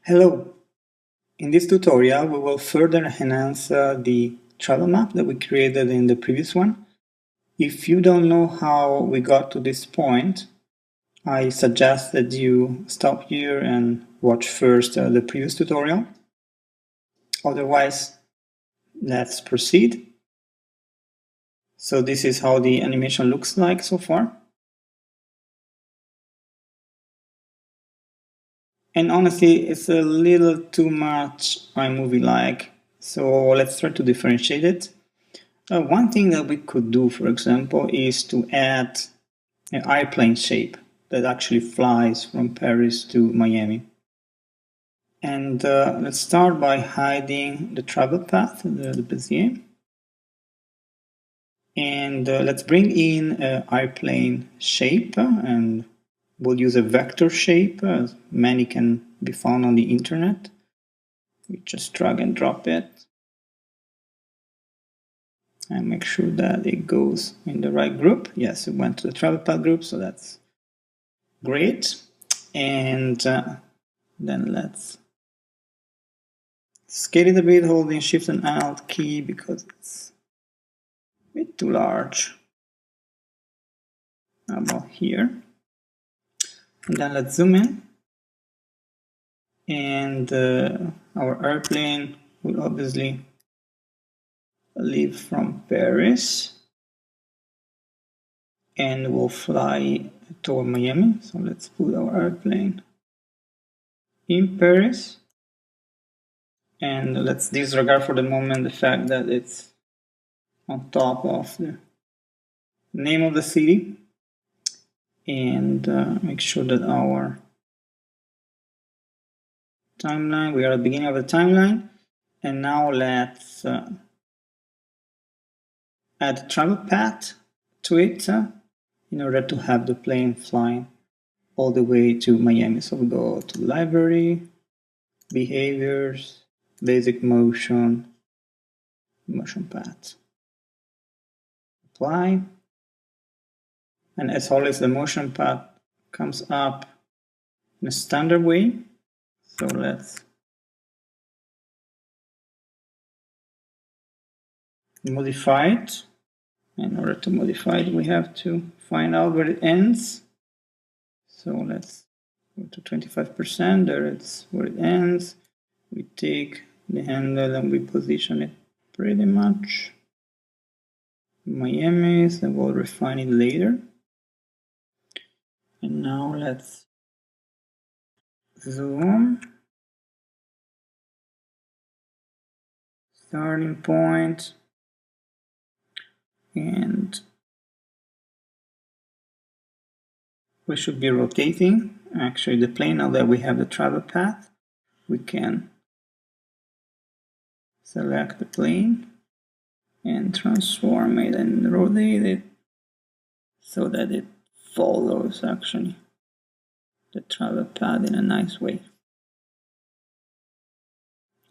Hello! In this tutorial we will further enhance the travel map that we created in the previous one. If you don't know how we got to this point, I suggest that you stop here and watch first the previous tutorial. Otherwise, let's proceed. So this is how the animation looks like so far. And honestly, it's a little too much iMovie-like, so let's try to differentiate it. One thing that we could do, for example, is to add an airplane shape that actually flies from Paris to Miami. And let's start by hiding the travel path, the Bezier. And let's bring in an airplane shape, and we'll use a vector shape. Many can be found on the internet. We just drag and drop it. And make sure that it goes in the right group. Yes, it went to the travel path group, so that's great. And then let's scale it a bit, holding Shift and Alt key because it's a bit too large. How about here? And then let's zoom in. And our airplane will obviously leave from Paris and will fly toward Miami. So let's put our airplane in Paris. And let's disregard for the moment the fact that it's on top of the name of the city. And make sure that our timeline, we are at the beginning of the timeline. And now let's add a travel path to it in order to have the plane flying all the way to Miami. So we go to library, behaviors, basic motion path. Apply. And as always, the motion path comes up in a standard way. So let's modify it. In order to modify it, we have to find out where it ends. So let's go to 25%. There it's where it ends. We take the handle and we position it pretty much Miami, so we'll refine it later. And now let's zoom. Starting point. And we should be rotating. Actually, the plane, now that we have the travel path, we can select the plane and transform it and rotate it so that it follows actually the travel path in a nice way.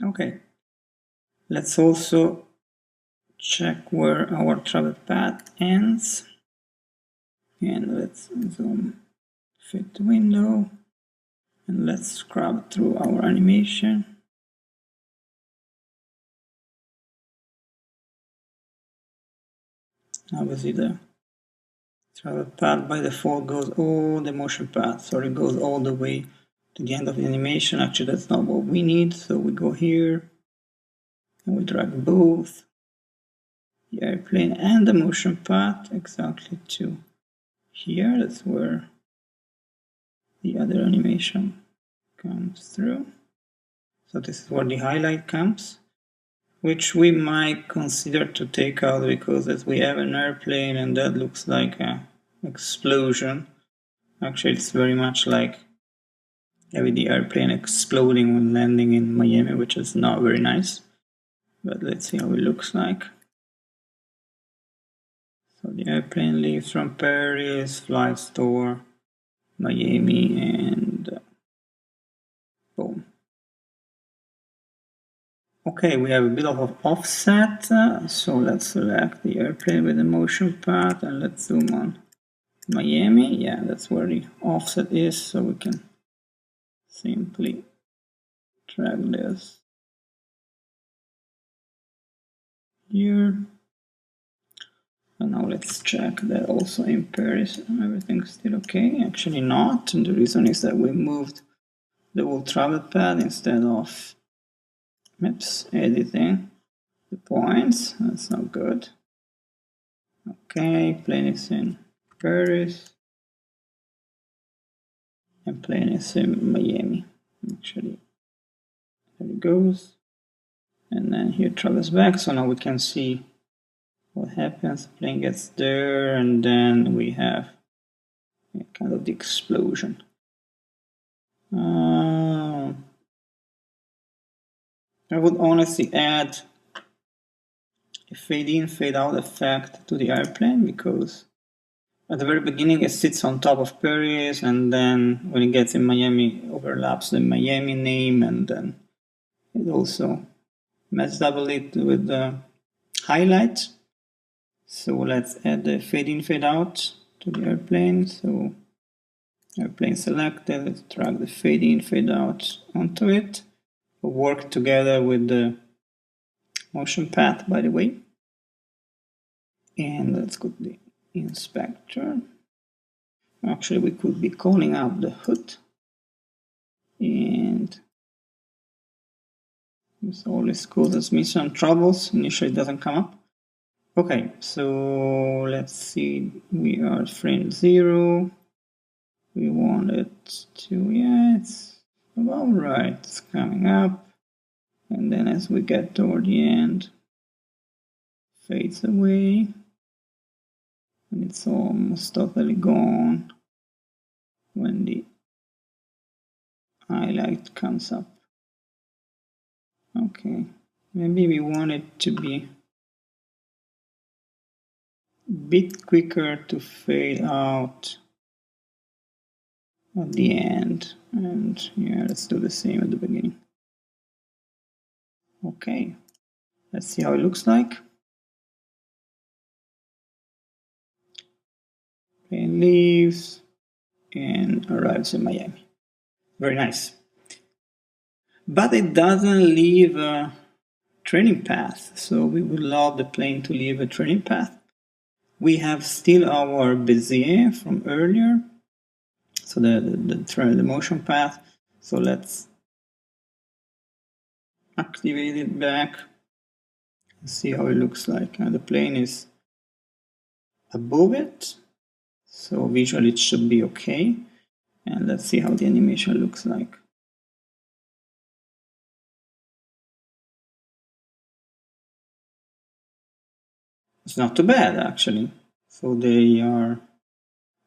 Okay, let's also check where our travel path ends, and let's zoom, fit window, and let's scrub through our animation. Obviously the travel path by default goes all the motion path, so it goes all the way to the end of the animation. Actually, that's not what we need, so we go here and we drag both the airplane and the motion path exactly to here. That's where the other animation comes through. So this is where the highlight comes, which we might consider to take out because as we have an airplane and that looks like an explosion. Actually, it's very much like having the airplane exploding when landing in Miami, which is not very nice. But let's see how it looks like. So the airplane leaves from Paris, flies toward Miami, and boom. Okay, we have a bit of an offset, so let's select the airplane with the motion path and let's zoom on Miami. Yeah, that's where the offset is, so we can simply drag this here. And now let's check that also in Paris everything's still okay. Actually not, and the reason is that we moved the whole travel pad instead of maps editing the points. That's not good. Okay, plane is in Paris and plane is in Miami. Actually, there it goes. And then here travels back, so now we can see what happens. The plane gets there, and then we have kind of the explosion. I would honestly add a fade in, fade out effect to the airplane, because at the very beginning it sits on top of Paris, and then when it gets in Miami it overlaps the Miami name, and then it also messes double it with the highlight. So let's add the fade in, fade out to the airplane. So airplane selected, let's drag the fade in, fade out onto it. We'll work together with the motion path, by the way. And let's go to the inspector. Actually, we could be calling up the hood. And this always causes me some troubles. Initially it doesn't come up. Okay, so let's see. We are at frame 0. We want it to, yeah, it's about right. It's coming up. And then as we get toward the end, fades away. And it's almost totally gone when the highlight comes up. Okay, maybe we want it to be a bit quicker to fade out at the end. And yeah, let's do the same at the beginning. Okay, let's see how it looks like. Plane leaves and arrives in Miami. Very nice. But it doesn't leave a training path, so we would love the plane to leave a training path. We have still our Bezier from earlier, so the motion path. So let's activate it back and see how it looks like. The plane is above it, so visually it should be okay. And let's see how the animation looks like. It's not too bad, actually. So they are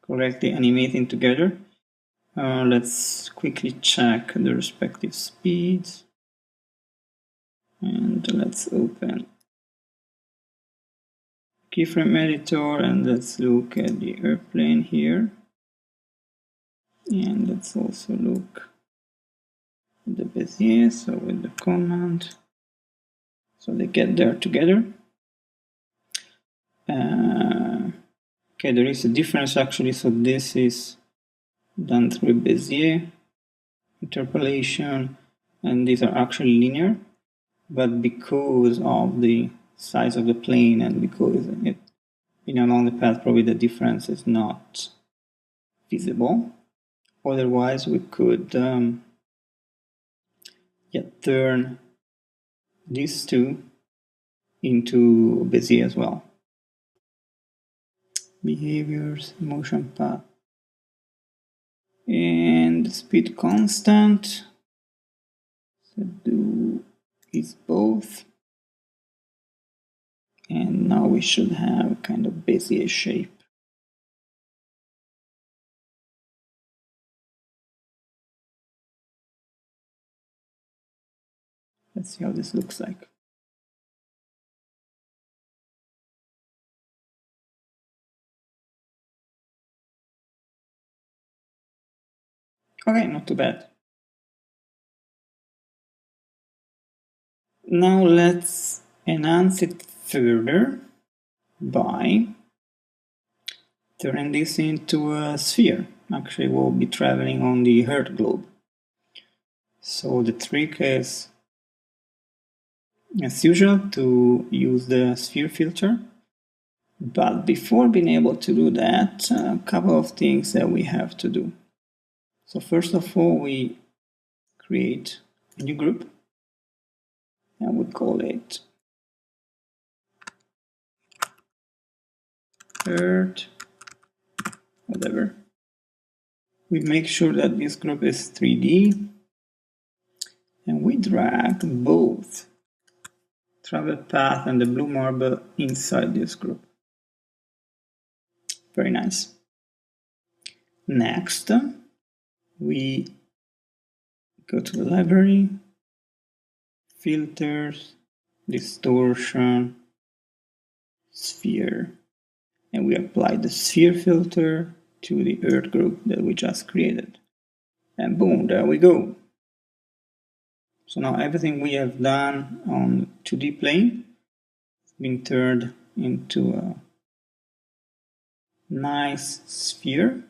correctly animating together. Let's quickly check the respective speeds. And let's open keyframe editor and let's look at the airplane here. And let's also look at the Bezier, so with the command. So they get there together. Okay, there is a difference actually. So this is done through Bezier interpolation, and these are actually linear. But because of the size of the plane and because it along the path, probably the difference is not visible. Otherwise, we could turn these two into Bezier as well. Behaviors, motion path, and speed constant. So do is both. And now we should have kind of Bezier shape. Let's see how this looks like. Okay, not too bad. Now let's enhance it further by turning this into a sphere. Actually, we'll be traveling on the Earth globe. So the trick is, as usual, to use the sphere filter. But before being able to do that, a couple of things that we have to do. So first of all, we create a new group and we call it Earth, whatever. We make sure that this group is 3D and we drag both travel path and the blue marble inside this group. Very nice. Next, we go to the library, filters, distortion, sphere, and we apply the sphere filter to the Earth group that we just created. And boom, there we go. So now everything we have done on 2D plane has been turned into a nice sphere.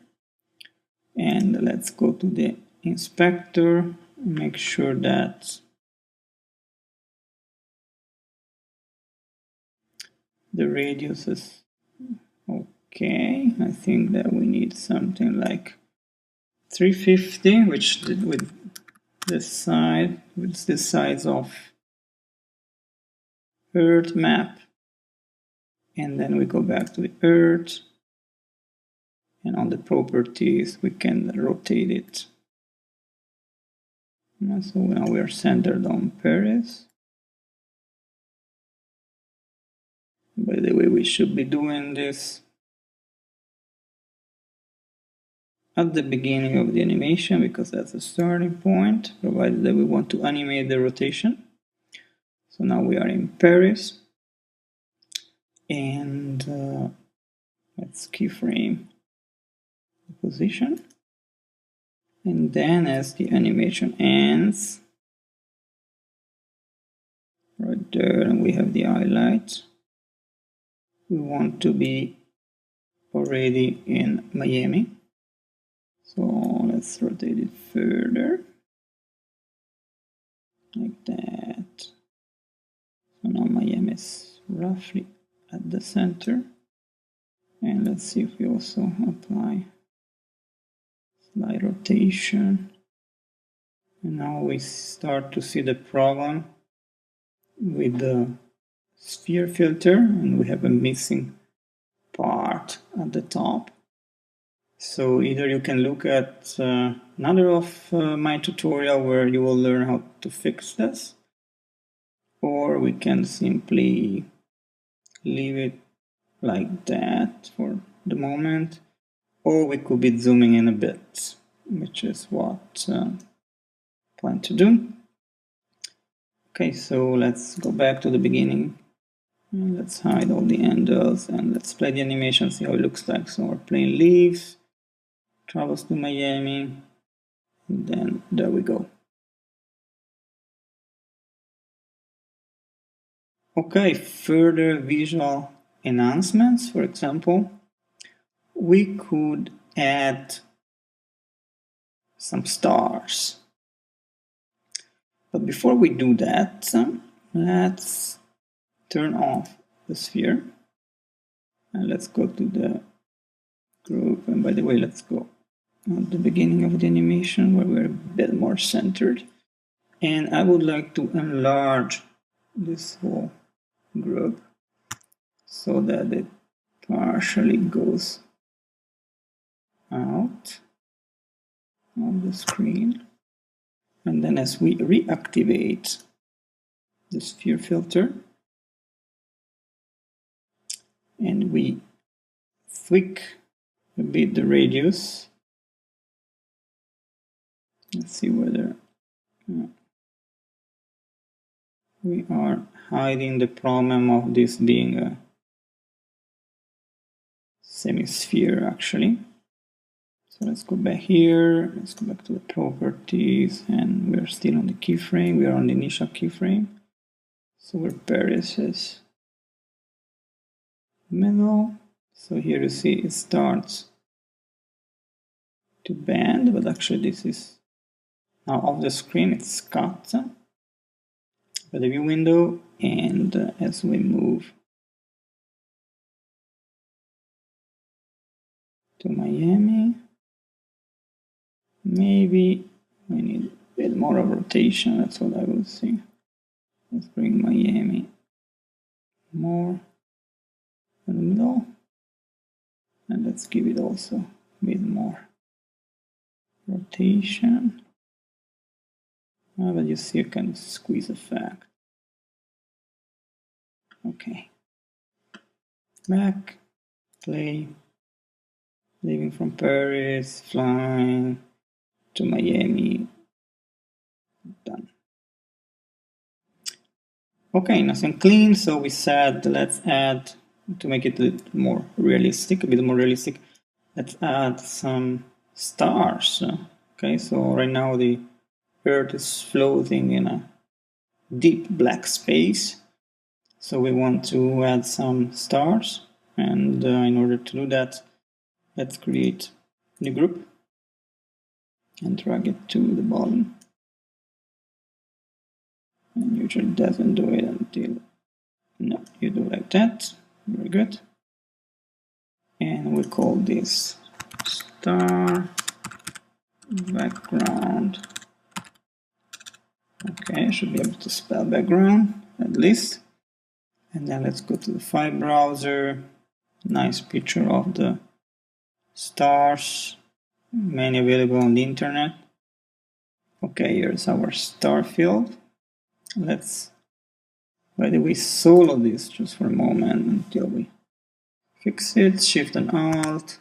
And let's go to the inspector, make sure that the radius is okay. I think that we need something like 350, which with this side, with the size of Earth map. And then we go back to the Earth. And on the properties, we can rotate it. So now we are centered on Paris. By the way, we should be doing this at the beginning of the animation because that's the starting point, provided that we want to animate the rotation. So now we are in Paris. And let's keyframe the position. And then as the animation ends, right there, and we have the highlight, we want to be already in Miami. So let's rotate it further, like that. So now Miami is roughly at the center. And let's see if we also apply slide rotation. And now we start to see the problem with the sphere filter, and we have a missing part at the top. So either you can look at another of my tutorial where you will learn how to fix this, or we can simply leave it like that for the moment, or we could be zooming in a bit, which is what I plan to do. Okay, so let's go back to the beginning. And let's hide all the handles and let's play the animation, see how it looks like. So our plane leaves, travels to Miami, and then there we go. Okay, further visual enhancements. For example, we could add some stars. But before we do that, let's turn off the sphere. And let's go to the group. And by the way, let's go at the beginning of the animation where we're a bit more centered. And I would like to enlarge this whole group so that it partially goes out of the screen. And then as we reactivate the sphere filter and we tweak a bit the radius, let's see whether we are hiding the problem of this being a semi-sphere actually. So let's go back here, let's go back to the properties, and we're still on the keyframe, we are on the initial keyframe. So where Paris is middle. So here you see it starts to bend, but actually this is Now off the screen it's cut by the view window, and as we move to Miami, maybe we need a bit more of rotation, that's what I would see. Let's bring Miami more in the middle, and let's give it also a bit more rotation. But you see a kind of squeeze effect. Okay. Back, play, leaving from Paris, flying to Miami, done. Okay, nice and clean. So we said let's add, to make it a bit more realistic, let's add some stars. Okay, so right now the Earth is floating in a deep black space. So we want to add some stars, and in order to do that, let's create a new group and drag it to the bottom. And usually doesn't do it until, no, you do like that. Very good. And we call this star background. Okay, I should be able to spell background at least. And then let's go to the file browser. Nice picture of the stars, many available on the internet. Okay, here's our star field. Let's, by the way, solo this just for a moment until we fix it. Shift and Alt.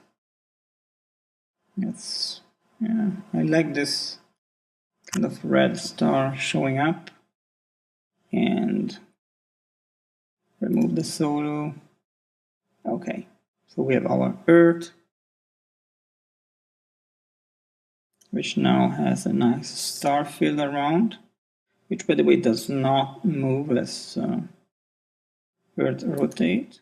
Let's, yeah, I like this kind of red star showing up. And remove the solo. Okay, so we have our Earth, which now has a nice star field around, which by the way does not move as Earth rotates.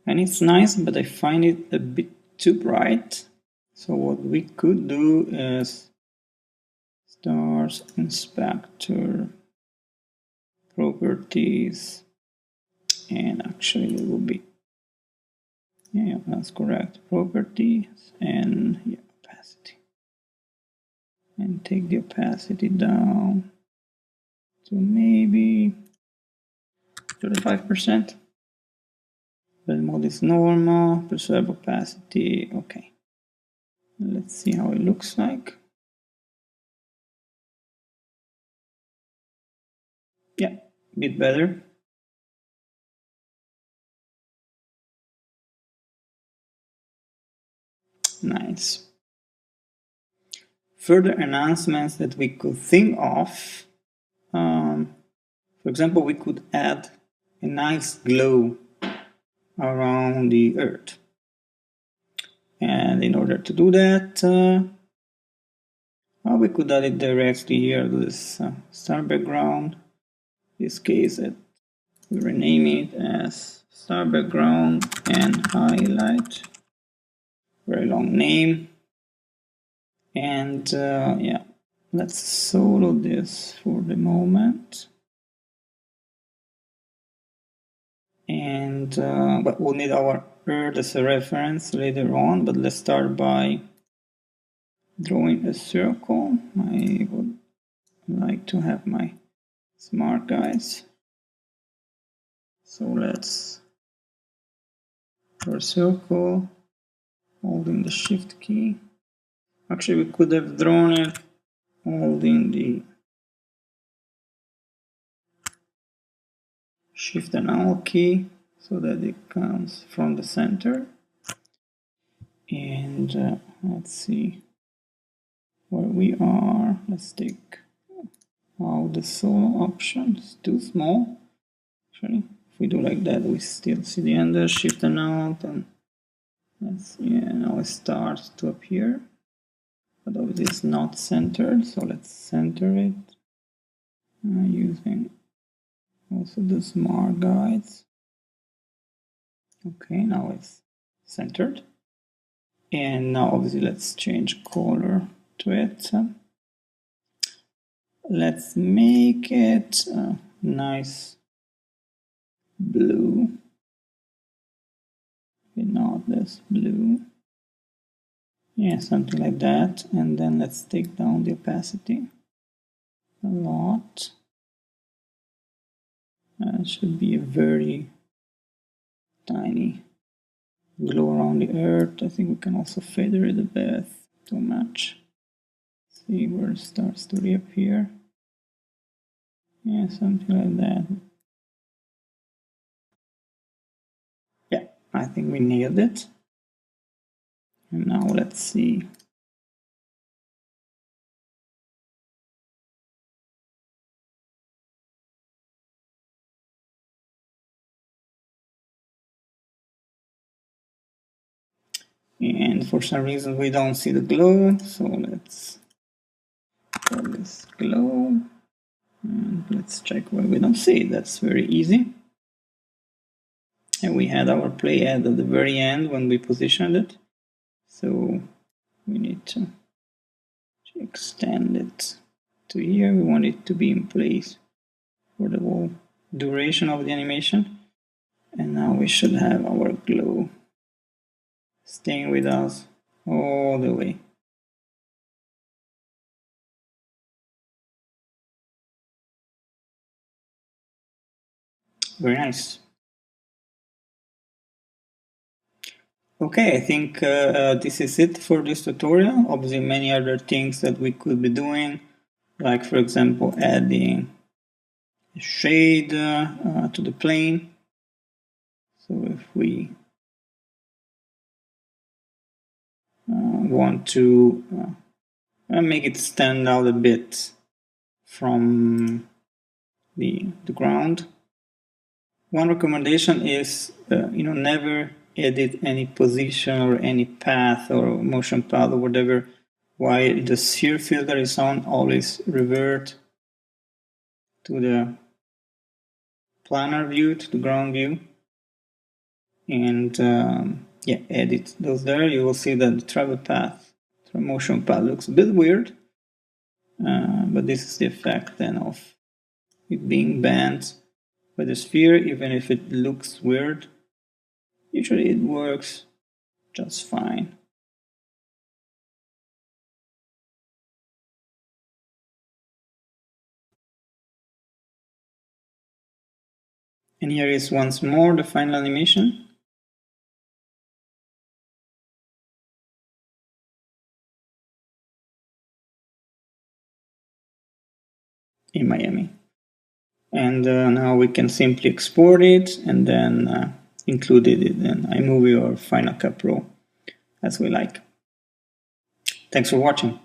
And it's nice, but I find it a bit too bright. So what we could do is stars inspector properties, and actually it will be, yeah, that's correct, properties, and yeah, opacity, and take the opacity down to maybe 35%. Build mode is normal, preserve opacity. Okay, let's see how it looks like. Yeah, a bit better. Nice. Further enhancements that we could think of, for example, we could add a nice glow around the Earth. And in order to do that, we could add it directly here to this star background. In this case, we rename it as star background and highlight. Very long name. And yeah, let's solo this for the moment. And but we'll need our Earth as a reference later on, but let's start by drawing a circle. I would like to have my smart guys. So let's draw a circle, holding the shift key. Actually, we could have drawn it holding the shift and alt key so that it comes from the center. And let's see where we are. Let's take out the solo option. It's too small. Actually, if we do like that, we still see the ender. Shift and alt, and let's see. Yeah, now it starts to appear, but obviously it's not centered. So let's center it using also the smart guides. Okay, now it's centered. And now obviously let's change color to it. Let's make it a nice blue. Not this blue. Yeah, something like that. And then let's take down the opacity a lot. It should be a very tiny glow around the earth. I think we can also feather it a bit. Too much. See where it starts to reappear. Yeah, something like that. Yeah, I think we nailed it. And now let's see. And for some reason we don't see the glow, so let's call this glow. And let's check why we don't see it. That's very easy. And we had our playhead at the very end when we positioned it. So we need to extend it to here. We want it to be in place for the whole duration of the animation. And now we should have our glow staying with us all the way. Very nice. Okay, I think this is it for this tutorial. Obviously many other things that we could be doing, like for example adding a shade to the plane. So if we want to make it stand out a bit from the ground, one recommendation is never edit any position or any path or motion path or whatever while the sphere filter is on. Always revert to the planar view, to the ground view, and yeah, edit those there. You will see that the travel path, the motion path looks a bit weird, but this is the effect then of it being bent by the sphere. Even if it looks weird, usually it works just fine. And here is once more the final animation. In Miami. And now we can simply export it and then include it in iMovie or Final Cut Pro as we like. Thanks for watching.